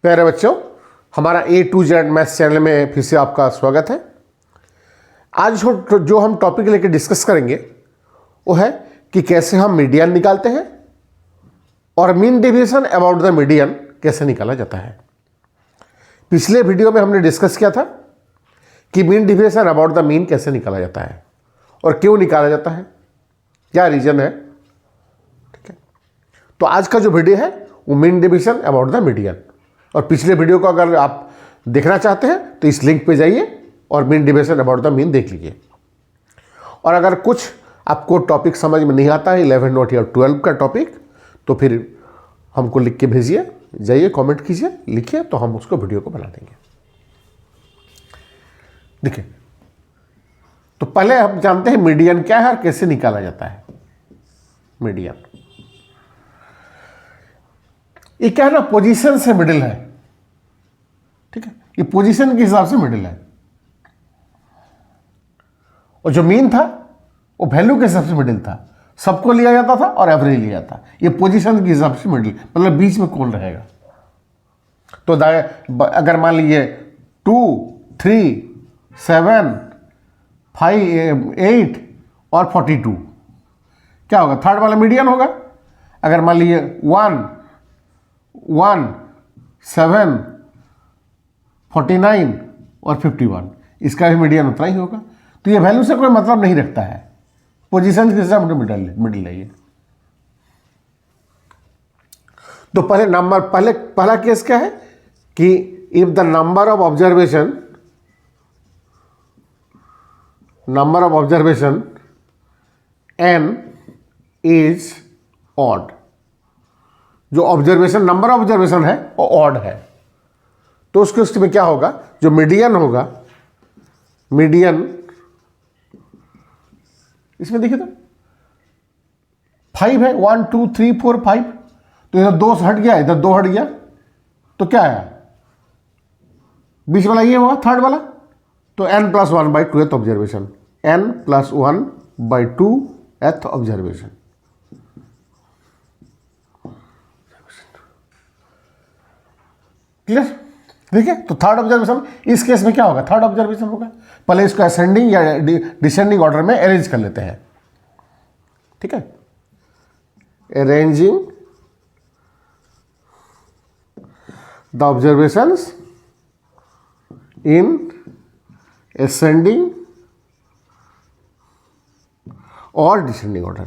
प्यारे बच्चों, हमारा A to Z maths channel में फिर से आपका स्वागत है। आज जो हम टॉपिक लेकर डिस्कस करेंगे वो है कि कैसे हम मीडियन निकालते हैं और mean deviation about the median कैसे निकाला जाता है। पिछले वीडियो में हमने डिस्कस किया था कि mean deviation about the mean कैसे निकाला जाता है और क्यों निकाला जाता है, क्या रीजन है। ठीक है, तो आज का जो वीडियो है वो mean deviation about the median, और पिछले वीडियो को अगर आप देखना चाहते हैं तो इस लिंक पे जाइए और mean deviation about the mean देख लीजिए। और अगर कुछ आपको टॉपिक समझ में नहीं आता है 11 नोट या 12 का टॉपिक, तो फिर हमको लिख के भेजिए, जाइए कमेंट कीजिए, लिखिए, तो हम उसको वीडियो को बना देंगे। देखिए, तो पहले हम जानते हैं मीडियन क्या है और कैसे निकाला जाता है। मीडियन ये क्या है ना, पोजीशन से मिडिल है। ठीक है, ये पोजीशन के हिसाब से मिडिल है, और जो मीन था वो वैल्यू के हिसाब से मिडिल था, सबको लिया जाता था और एवरेज लिया था। ये पोजीशन के हिसाब से मिडिल, मतलब बीच में कौन रहेगा। तो अगर मान लीजिए 2, 3, 7, 5, 8 और 42, क्या होगा, थर्ड वाला मीडियन होगा। अगर मान लीजिए 1, 7, 49 और 51, इसका भी मीडियन उतना ही होगा। तो ये वैल्यू से कोई मतलब नहीं रखता है, पोजीशन के हिसाब से मिडिल है ये। तो पहला केस क्या है कि if the number of observation n is odd, जो नंबर ऑफ ऑब्जर्वेशन है वो ऑड है, तो उसके स्थिति में क्या होगा, जो मीडियन होगा, मीडियन इसमें देखिए तो 5 है, 1, 2, 3, 4, 5, तो इधर 2 हट गया, इधर 2 हट गया, तो क्या है, बीच वाला ये होगा थर्ड वाला। तो n+1/2th observation, n+1/2th observation. Clear. देखिए, तो थर्ड ऑब्जर्वेशन इस केस में क्या होगा, थर्ड ऑब्जर्वेशन होगा। पहले इसको असेंडिंग या डिसेंडिंग ऑर्डर में अरेंज कर लेते हैं। ठीक है, arranging the observations in ascending और डिसेंडिंग ऑर्डर।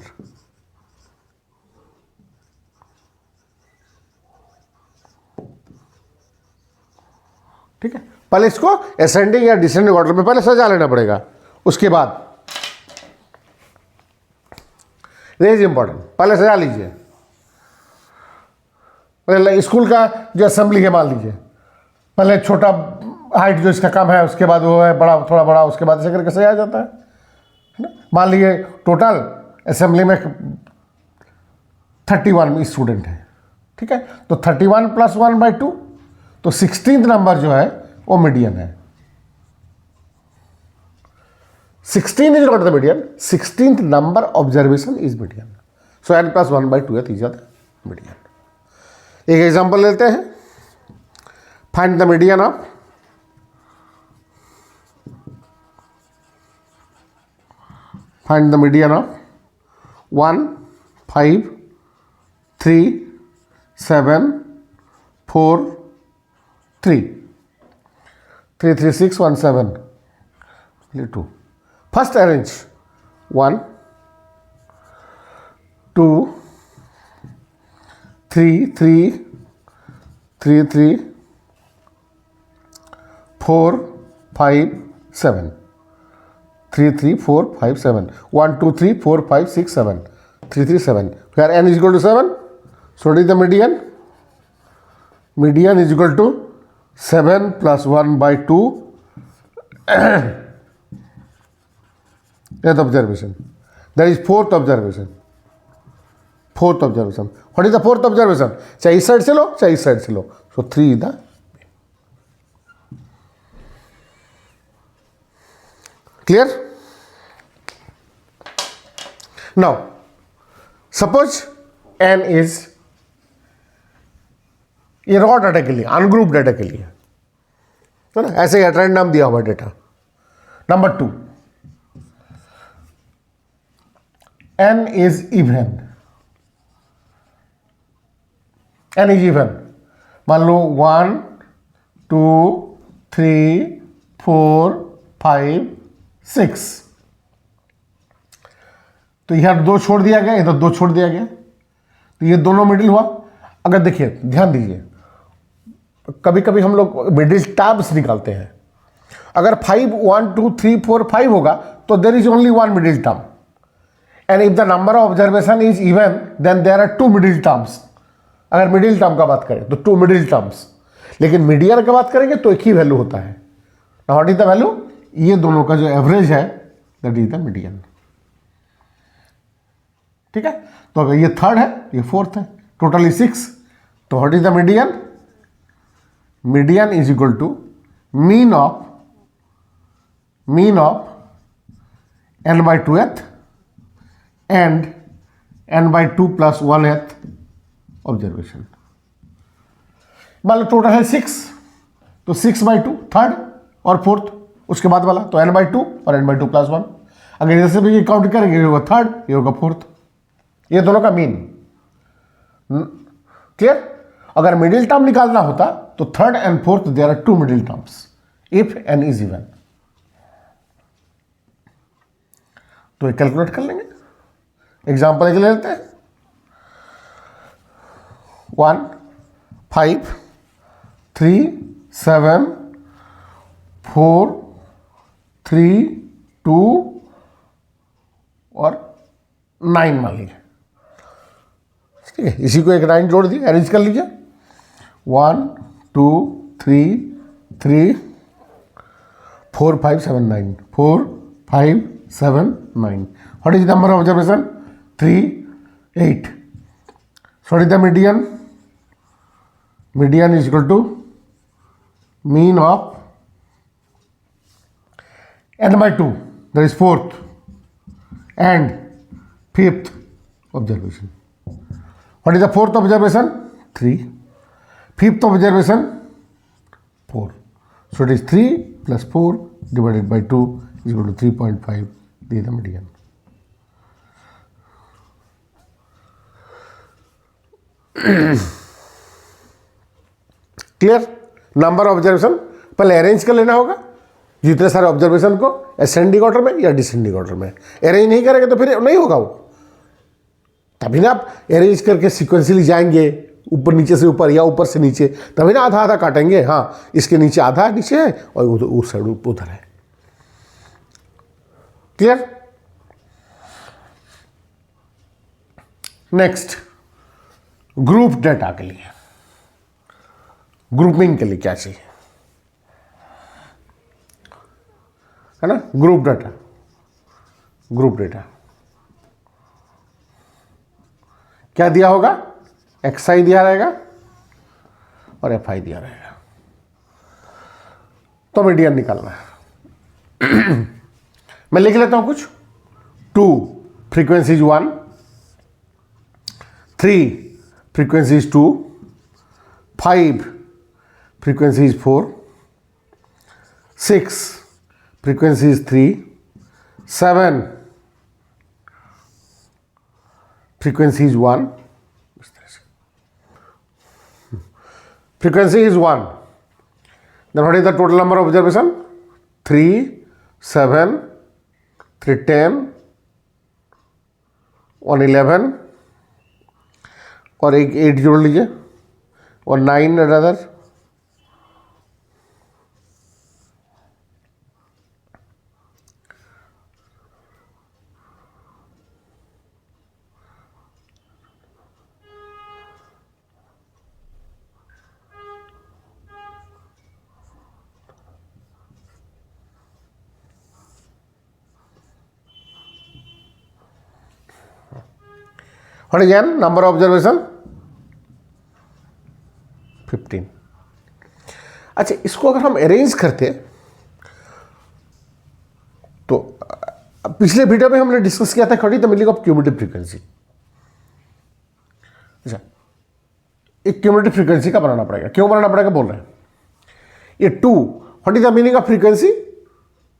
ठीक है, पहले इसको असेंडिंग या डिसेंडिंग ऑर्डर में पहले सजा लेना पड़ेगा, उसके बाद रेंज इंपॉर्टेंट, पहले सजा लीजिए। पहले स्कूल का जो असेंबली है मान लीजिए, पहले छोटा हाइट जो इसका कम है, उसके बाद वो है बड़ा, थोड़ा बड़ा, उसके बाद ऐसे करके सजाया जाता है ना। मान लीजिए टोटल असेंबली में 31 स्टूडेंट है। ठीक है, तो 31 + 1/2, तो 16th नंबर जो है वो मीडियन है। 16 is not the median, 16th number observation is median. So n+1/2th is the median. एक एग्जांपल लेते हैं, find the median of 1, 5, 3, 7, 4, 3, 3, 6, 1, 7, 2. First arrange 1, 2, 3, 3, 3, 3, 4, 5, 7, 3, 3, 4, 5, 7, 1, 2, 3, 4, 5, 6, 7, 3, 3, 7, where n is equal to 7, so what is the median? Median is equal to 7 + 1/2 th observation, that is fourth observation। what is the fourth observation? चाहे इस side से लो चाहे इस side से लो, so 3 is the clear। now suppose n is ये raw data के लिए, ungroup data के लिए है ना, ऐसे ही रैंडम दिया हुआ data. Number 2, n is even, n is even. मान लो 1 2 3 4 5 6, तो यहां 2 छोड़ दिया गया, इधर 2 छोड़ दिया गया, तो ये दोनों मिडिल हुआ। अगर देखिए ध्यान दीजिए, कभी कभी हम लोग मिडिल टर्म्स निकालते हैं। अगर 5 1 2 3 4 5 होगा तो there is only 1 middle term, and if the number of observation is even then there are 2 middle terms. अगर मिडिल टर्म का बात करें तो 2 मिडिल टर्म्स, लेकिन मीडियन की बात करेंगे तो एक ही वैल्यू होता है। What is the value? ये दोनों का जो एवरेज है दैट इज द मीडियन। ठीक है, तो अगर ये थर्ड है, ये फोर्थ है, टोटली 6, तो what is the median? Median is equal to mean of n by 2th and n by 2 plus 1th observation. मान लो टोटल है 6, तो 6 by 2 थर्ड और फोर्थ, उसके बाद वाला तो n by 2 और n by 2 plus 1। अगर जैसे भी ये काउंट करेंगे, ये होगा थर्ड, ये होगा फोर्थ, ये दोनों का मीन। क्लियर? अगर मिडिल टर्म निकालना होता तो third and fourth there are 2 middle terms if n is even. तो ये कैलकुलेट कर लेंगे, एग्जांपल एक ले लेते हैं। 1 5 3 7 4 3 2 और 9 मान लीजिए। ठीक है, इसी को एक 9 जोड़ दिए, अरेंज कर लीजिए। 1 2 3 3 4 5 7 9 4 5 7 9। What is the number of observation? 3 8. So what is the median? Median is equal to mean of n by 2, that is fourth and fifth observation. What is the fourth observation? 3. Fifth observation 4. So it is 3 plus 4 divided by 2 is equal to 3.5. This is the median. Clear? Number observation पहले arrange कर लेना होगा, जितने सारे observation को ascending order में या descending order में। अरेंज नहीं करेंगे तो फिर नहीं होगा वो, तभी ना आप अरेंज करके सिक्वेंशियली जाएंगे, ऊपर नीचे से ऊपर या ऊपर से नीचे, तभी ना आधा आधा काटेंगे। हाँ, इसके नीचे आधा नीचे है और उस साइड उधर है। क्लियर? नेक्स्ट, ग्रुप डेटा के लिए, ग्रुपिंग के लिए क्या चाहिए, है ना? ग्रुप डेटा, ग्रुप डेटा क्या दिया होगा? XI दिया रहेगा और FI दिया रहेगा, तो मीडियन निकालना है। मैं लिख लेता हूं कुछ। 2 frequency is 1, 3 frequency is 2, 5 frequency is 4, 6 frequency is 3, 7 frequency is 1, frequency is 1, then what is the total number of observation? 3 7 3 10 1 11 और एक 8 जोड़ लीजिए और 9 other. What is n? Number of observation 15। अच्छा, इसको अगर हम अरेंज करते तो पिछले वीडियो में हमने डिस्कस किया था खड़ी the milling of cumulative frequency. अच्छा, एक क्यूमुलेटिव फ्रीक्वेंसी का बनाना पड़ेगा। क्यों बनाना पड़ेगा बोल रहे हैं। ये 2 what is the meaning of frequency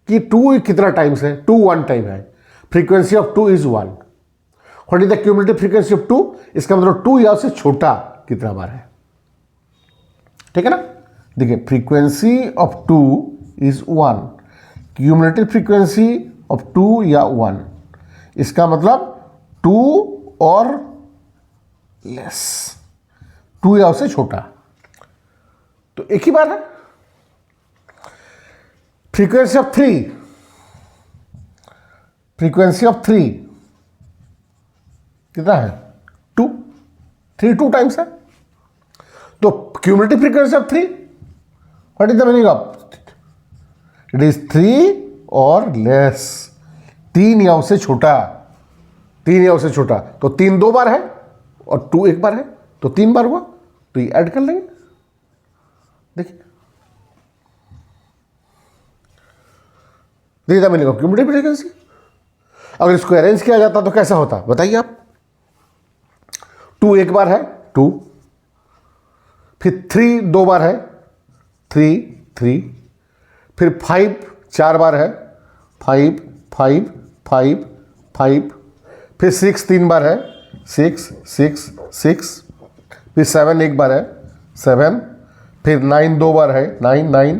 कि 2 कितना टाइम्स है, 2 1 टाइम है, frequency of 2 is 1। What is the cumulative frequency of 2, इसका मतलब 2 या उससे छोटा कितना बार है, ठीक है ना। देखिए frequency of 2 is 1, cumulative frequency of 2 या 1, इसका मतलब 2 और लेस, 2 या उससे छोटा, तो एक ही बार है। फ्रीक्वेंसी ऑफ 3, फ्रीक्वेंसी ऑफ 3 कितना है 2, 3 2 टाइम्स है। तो cumulative frequency of 3 what is the meaning of, it is 3 और लेस, 3 या उससे छोटा, 3 या उससे छोटा। तो 3 2 बार है और 2 1 बार है, तो 3 बार हुआ, तो ये ऐड कर लेंगे। देखिए देखिए the meaning of cumulative frequency. अगर इसको अरेंज किया जाता तो कैसा होता बताइए आप। 2 1 बार है 2, फिर 3 2 बार है 3 3, फिर 5 4 बार है 5 5 5 5, फिर 6 3 बार है 6 6 6, फिर 7 1 बार है 7, फिर 9 2 बार है 9 9,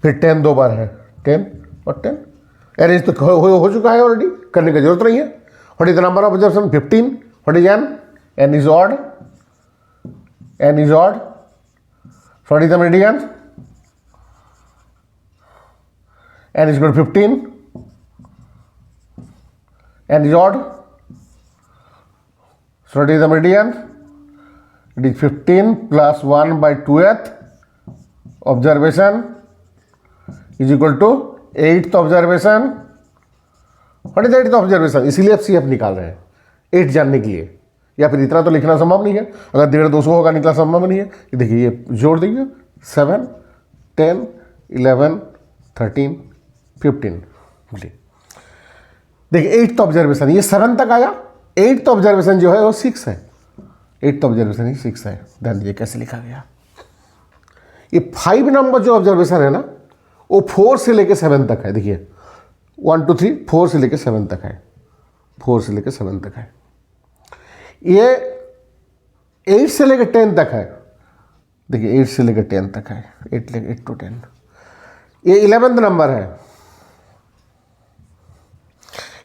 फिर 10 2 बार है 10 और 10। अरेंज तो हो चुका है ऑलरेडी, करने की जरूरत नहीं है। What is the number of observation 15, what is n, n is odd, n is odd, what is the meridian, n is equal to 15, n is odd, so what is the meridian, it is 15 plus 1 by 2th observation is equal to 8th observation। what is the 8th observation, इसीलिए आप CF निकाल रहे हैं 8 जानने के लिए, या फिर इतना तो लिखना संभव नहीं है, अगर 150 200 होगा निकला संभव नहीं है। देखिए ये जोड़ दीजिए 7 10 11 13 15, देखिए 8th ऑब्जर्वेशन ये 7 तक आया, 8th ऑब्जर्वेशन जो है वो 6 है, 8th ऑब्जर्वेशन ही 6 है। ध्यान दीजिए कैसे लिखा गया। ये 5 नंबर जो ऑब्जर्वेशन है ना वो 4 से लेके 7 तक है। देखिए 1 2 3 4 से लेके 7 तक है, 4 से लेके 7 तक है। ये 8 से लेके 10 तक है, देखिए 8 से लेके 10 तक है, 8 to 10। ये 11th नंबर है,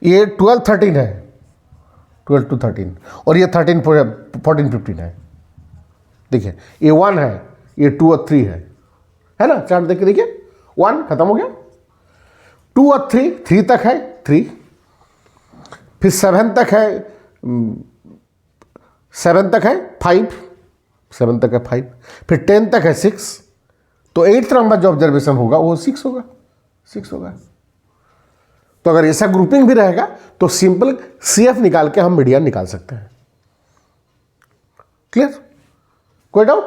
ये 12 13 है, 12 to 13, और ये 13 14 15 है। देखिए ये 1 है, ये 2 और 3 है ना। चार्ट देख के देखिए 1 खत्म हो गया, 2 और 3 3 तक है 3, फिर 7 तक है 7 तक है 5, 7 तक है 5, फिर 10 तक है 6, तो 8th नंबर जो ऑब्जर्वेशन होगा वो 6 होगा, 6 होगा। तो अगर ऐसा ग्रुपिंग भी रहेगा तो सिंपल CF निकाल के हम मीडियन निकाल सकते हैं। क्लियर, कोई डाउट?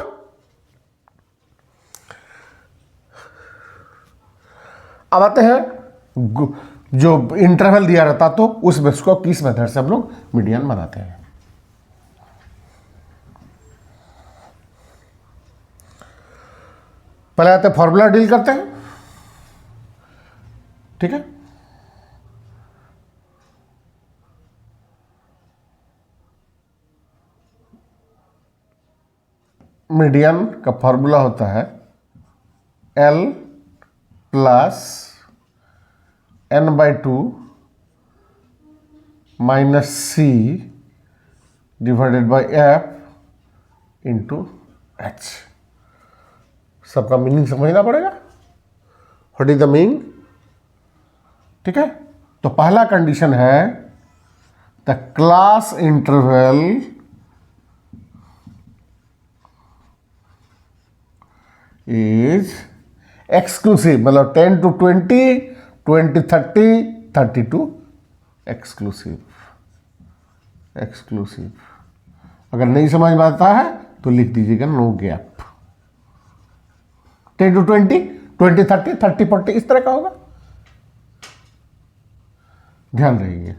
अब आते हैं जो इंटरवल दिया रहता तो उस को किस मेथड से हम लोग मीडियन बनाते हैं। पहले आते हैं फॉर्मूला डील करते हैं, ठीक है। मीडियन का फॉर्मूला होता है L plus n/2 minus C divided by F into H। सबका मीनिंग समझना पड़ेगा, व्हाट इज द मीनिंग, ठीक है। तो पहला कंडीशन है the class interval is exclusive, मतलब 10 to 20 20 30 30 to एक्सक्लूसिव। एक्सक्लूसिव अगर नहीं समझ में आता है तो लिख दीजिएगा नो गैप। 10 to 20 20 30 30 40 इस तरह का होगा, ध्यान रखिए।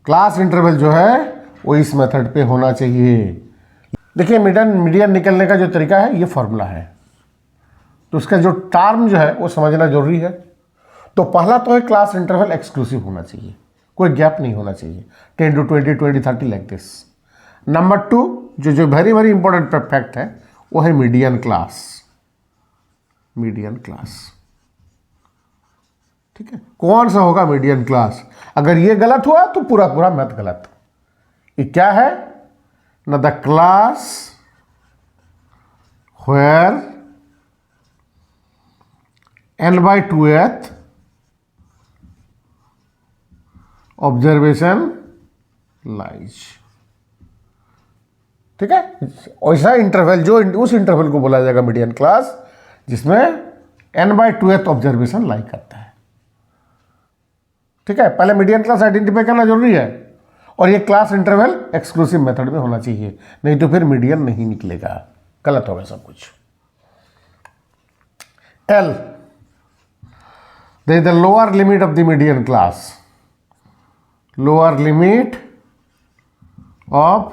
क्लास इंटरवल जो है वो इस मेथड पे होना चाहिए। देखिए मीडियन निकलने का जो तरीका है ये फॉर्मूला है, तो उसका जो टर्म जो है वो समझना जरूरी है। तो पहला तो है क्लास इंटरवल एक्सक्लूसिव होना चाहिए, कोई गैप नहीं होना चाहिए, 10 to 20, 20, 30 लाइक दिस। नंबर 2 जो वेरी वेरी इंपॉर्टेंट फैक्ट है वो है मीडियन क्लास। मीडियन क्लास, ठीक है, कौन सा होगा मीडियन क्लास? अगर ये गलत हुआ तो पूरा पूरा मैथ गलत। ये क्या है ना? The class where n/2th observation lies, ठीक है। ऐसा इंटरवल जो उस इंटरवल को बोला जाएगा मीडियन क्लास जिसमें n/2th ऑब्जर्वेशन लाई करता है, ठीक है। पहले मीडियन क्लास आइडेंटिफाई करना जरूरी है, और ये क्लास इंटरवल एक्सक्लूसिव मेथड में होना चाहिए, नहीं तो फिर मीडियन नहीं निकलेगा, गलत होगा सब कुछ। L, there is the lower limit of the median class, lower limit of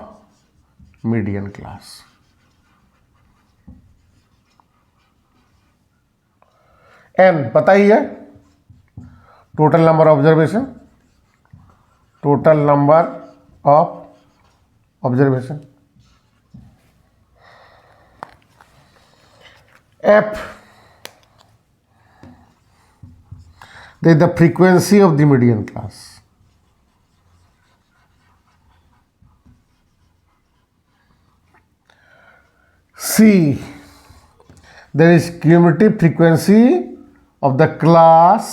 median class। N पता ही है, total number observation, total number of observation. F, there is the frequency of the median class। C, there is cumulative frequency of the class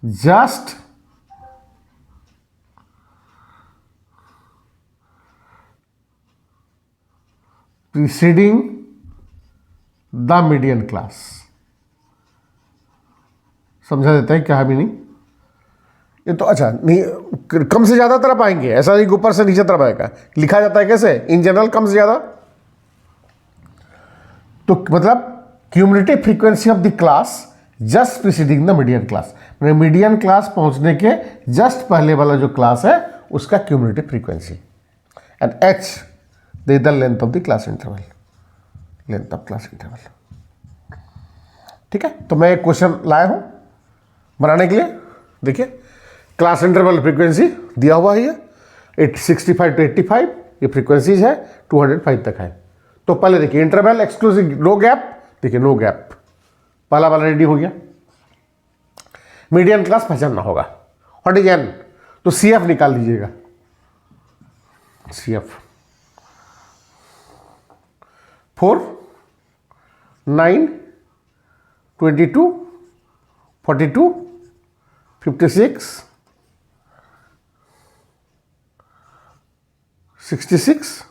just preceding the median class। समझा देता है क्या भी नहीं ये तो। अच्छा नहीं, कम से ज्यादा तरफ आएंगे, ऐसा नहीं ऊपर से नीचे तरफ आएगा। लिखा जाता है कैसे? इन जनरल कम से ज्यादा, तो मतलब cumulative frequency of the class just preceding the median class, median class पहुंचने के जस्ट पहले वाला जो क्लास है उसका cumulative frequency. And H, the length of the class interval, length of class interval, ठीक है। तो मैं एक क्वेश्चन लाया हूं बनाने के लिए। देखिए क्लास इंटरवल फ्रीक्वेंसी दिया हुआ है, 65 to 85 ये फ्रीक्वेंसीज है, 205 तक है। तो पहले देखिए इंटरवल एक्सक्लूसिव नो गैप, देखिए नो गैप, पहला वाला रेडी हो गया। मीडियन क्लास पहचानना होगा, व्हाट इज n, तो CF निकाल लीजिएगा। CF 4, 9, 22, 42, 56, 66,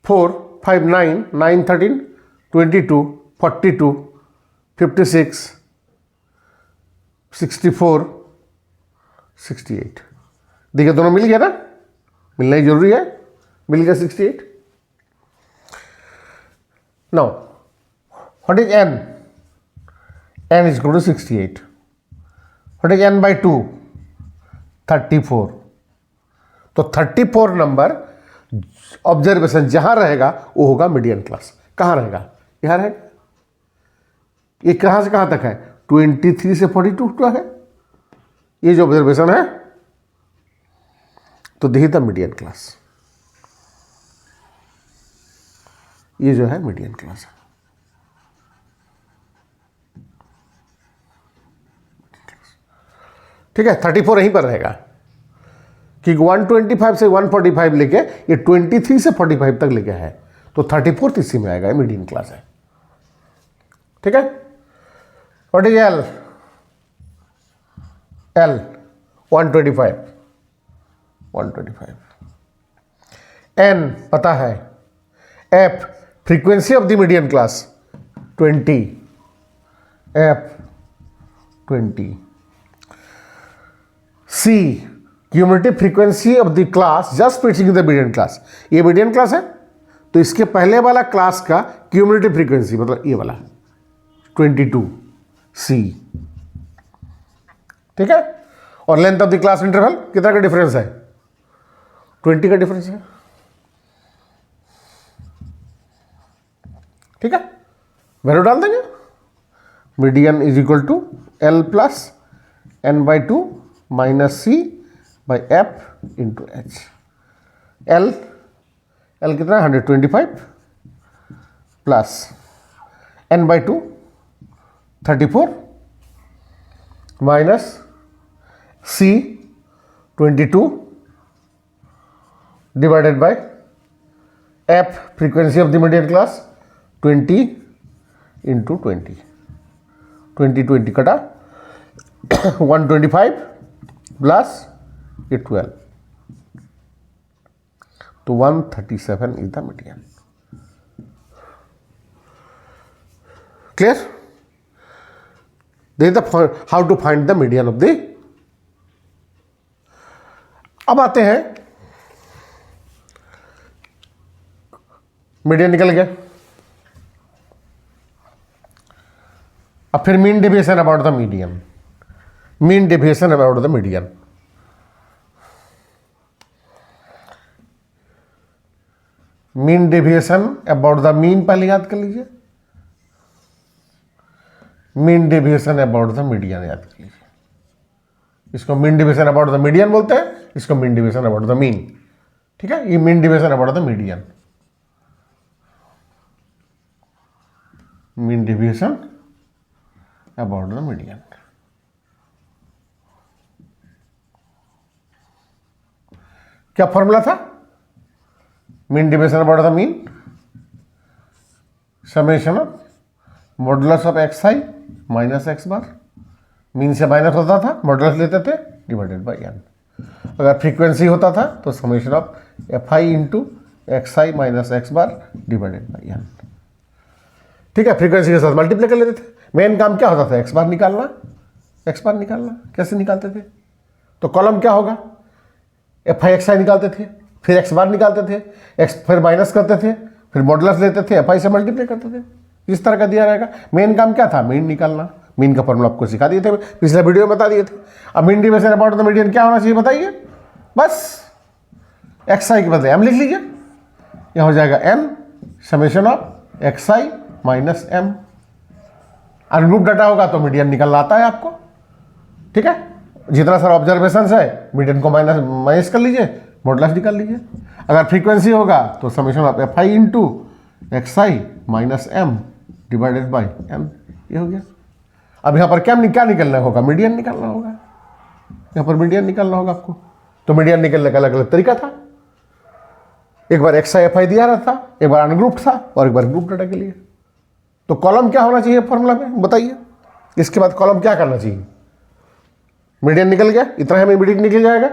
4, 5, 9, 9, 13, 22, 42, 56, 64, 68। देखिए दोनों मिल गया ना, मिलना ही जरूरी है, मिल गया 68। Now what is n? n is equal to 68। What is n/2? 34। तो 34 नंबर ऑब्जर्वेशन जहां रहेगा वो होगा मीडियन क्लास। कहां रहेगा? यहां रहेगा। ये कहां से कहां तक है? 23 से 42 तक है ये जो ऑब्जर्वेशन है, तो this is the median class. ये जो है मीडियन क्लास है। ठीक है, 34 यहीं पर रहेगा कि 125 से 145 लेके ये 23 से 45 तक लेके है, तो 34 इसी में आएगा, मीडियन क्लास है। ठीक है, what is L? L 125। N पता है। F frequency of the median class 20। F 20। C cumulative frequency of the class just preceding the median class. ये मीडियन क्लास है तो इसके पहले वाला क्लास का क्यूमुलेटिव फ्रीक्वेंसी मतलब ये वाला 22 सी। ठीक है, और length of the class interval कितना का डिफरेंस है, 20 का डिफरेंस है। ठीक है, वैल्यू डाल देंगे। Median is equal to L plus n/2 minus C by F into H। L कितना 125 plus n/2 34 minus C 22 divided by F frequency of the median class 20 into 20 कटा 125 प्लस ये 12, तो 137 is the median. Clear? This is the how to find the median of the. अब आते हैं, median निकल गया, अब फिर mean deviation about the median. Mean deviation about the median, mean deviation about the mean पहले याद कर लीजिए, mean deviation about the median याद कर लीजिए। इसको mean deviation about the median बोलते हैं, इसको mean deviation about the mean. ठीक है, ये mean deviation about the median, mean deviation about the median. क्या फॉर्मूला था mean deviation about the mean? Summation of modulus of X I minus X bar. Mean से minus होता था, modulus लेते थे, डिवाइडेड बाई एन। अगर frequency होता था तो summation of F I into X I minus X bar divided by N. ठीक है, फ्रीक्वेंसी के साथ मल्टीप्लाई कर लेते थे। मेन काम क्या होता था, एक्स बार निकालना, एक्स बार निकालना। कैसे निकालते थे? तो कॉलम क्या होगा, एफ आई एक्स आई निकालते थे, फिर एक्स बार निकालते थे, एक्स फिर माइनस करते थे, फिर मॉडुलस लेते थे, एफ आई से मल्टीप्लाई करते थे। इस तरह का दिया रहेगा। मेन काम क्या था, मीन निकालना। मीन का फॉर्मूला आपको सिखा दिए थे, पिछले वीडियो में बता दिए थे। अब mean deviation about the median क्या होना चाहिए बताइए? बस एक्स आई के बदले एम लिख लीजिए, यह हो जाएगा M summation of X I minus M. Ungroup data होगा तो मीडियन निकलना आता है आपको। ठीक है, जितना सारा ऑब्जर्वेशन है मीडियन को माइनस कर लीजिए, मॉडुलस निकाल लीजिए। अगर फ्रीक्वेंसी होगा तो summation of F I into X I minus M divided by M, ये हो गया। अब यहाँ पर क्या निकलना होगा, मीडियन निकालना होगा। यहाँ पर मीडियन निकालना होगा आपको। तो मीडियन निकलने का अलग अलग तरीका था। एक बार एक्स आई एफ आई दिया रहता, एक बार अनग्रुप था और एक बार ग्रुप डाटा के लिए। तो कॉलम क्या होना चाहिए फॉर्मूला में बताइए? इसके बाद कॉलम क्या करना चाहिए? मीडियन निकल गया, इतना हमें मीडियन निकल जाएगा।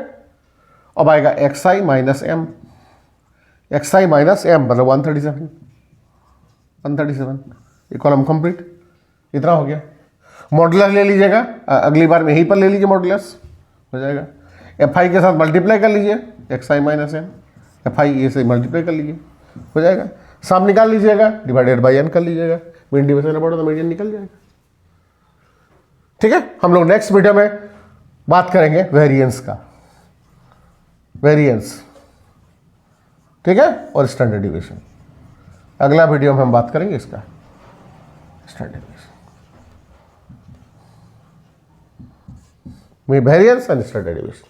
अब आएगा x I minus M, x I minus M मतलब 137, ये कॉलम कंप्लीट। इतना हो गया। मॉडुलस ले लीजिएगा, अगली बार में यहीं पर ले लीजिए, मॉडुलस हो जाएगा। एफ आई के साथ मल्टीप्लाई कर लीजिए, X I minus M, F I A से मल्टीप्लाई कर लीजिए, हो जाएगा। सम निकाल लीजिएगा, डिवाइडेड बाई एन कर लीजिएगा, mean division about the median निकल जाएगा। ठीक है, हम लोग नेक्स्ट वीडियो में बात करेंगे वेरिएंस का, वेरिएंस। ठीक है, और स्टैंडर्ड डिविएशन। अगला वीडियो में हम बात करेंगे इसका, standard deviation, variance and standard deviation.